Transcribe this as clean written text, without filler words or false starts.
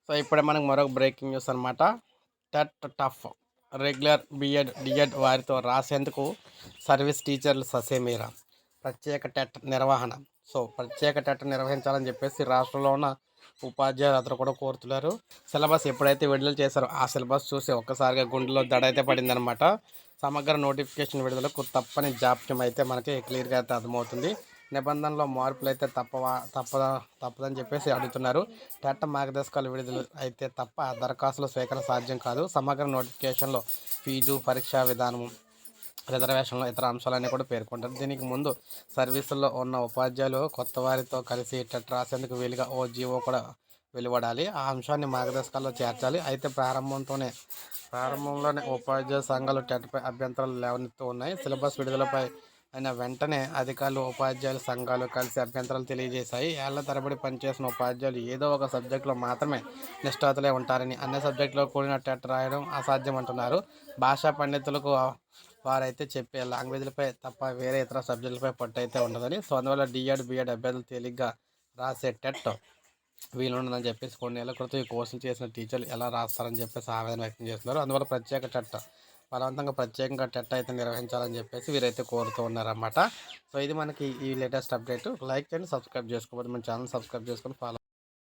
So ఇప్పుడే మనకు మరొక బ్రేకింగ్ న్యూస్ అనమాట. టెట్ టఫ్ రెగ్యులర్ బిఎడ్ డిఎడ్ వారితో రాసేందుకు సర్వీస్ టీచర్లు ససేమీరా. ప్రత్యేక టెట్ నిర్వహణ. సో ప్రత్యేక టెట్ నిర్వహించాలని చెప్పేసి రాష్ట్రంలో ఉన్న ఉపాధ్యాయులు అందరూ కూడా కోరుతున్నారు. సిలబస్ ఎప్పుడైతే విడుదల చేశారో ఆ సిలబస్ చూసి ఒక్కసారిగా గుండెలో దడ అయితే పడిందనమాట. సమగ్ర నోటిఫికేషన్ విడుదలకు తప్పని జాప్యం అయితే మనకి క్లియర్గా అయితే అర్థమవుతుంది. నిబంధనలో మార్పులు అయితే తప్పదని చెప్పేసి అడుగుతున్నారు. టెట్ మార్గదర్శకాలు విడుదల అయితే తప్ప దరఖాస్తుల స్వీకరణ సాధ్యం కాదు. సమగ్ర నోటిఫికేషన్లో ఫీజు, పరీక్షా విధానం, రిజర్వేషన్లు, ఇతర అంశాలన్నీ కూడా పేర్కొంటారు. దీనికి ముందు సర్వీసుల్లో ఉన్న ఉపాధ్యాయులు కొత్త వారితో కలిసి టెట్ రాసేందుకు వీలుగా ఓ జీవో కూడా వెలువడాలి. ఆ అంశాన్ని మార్గదర్శకాల్లో చేర్చాలి. అయితే ప్రారంభంలోనే ఉపాధ్యాయ సంఘాలు టెట్పై అభ్యంతరాలు లేవనెత్తు ఉన్నాయి. సిలబస్ విడుదలపై అయిన వెంటనే అధికారులు, ఉపాధ్యాయుల సంఘాలు కలిసి అభ్యంతరాలు తెలియజేశాయి. ఏళ్ల తరబడి పనిచేసిన ఉపాధ్యాయులు ఏదో ఒక సబ్జెక్టులో మాత్రమే నిష్ణాతులే ఉంటారని, అన్ని సబ్జెక్టులో కూడిన టెట్ రాయడం అసాధ్యమంటున్నారు. భాషా పండితులకు వారైతే చెప్పే లాంగ్వేజ్లపై తప్ప వేరే ఇతర సబ్జెక్టులపై పట్టు అయితే ఉండదని, సో అందువల్ల డిఎడ్ బిఎడ్ అభ్యర్థులు తేలిగ్గా రాసే టెట్ వీలుండదని చెప్పేసి కొన్ని నెలల క్రితం ఈ కోర్సులు చేసిన టీచర్లు ఎలా రాస్తారని చెప్పేసి ఆవేదన వ్యక్తం చేస్తున్నారు. అందువల్ల ప్రత్యేకంగా టెట్ అయితే నిర్వహించాలని చెప్పేసి వీరైతే కోరుతూ ఉన్నారన్నమాట. సో ఇది మనకి ఈ లేటెస్ట్ అప్డేట్. లైక్ చేయండి, సబ్స్క్రైబ్ చేసుకోకపోతే మన ఛానల్ సబ్స్క్రైబ్ చేసుకొని ఫాలో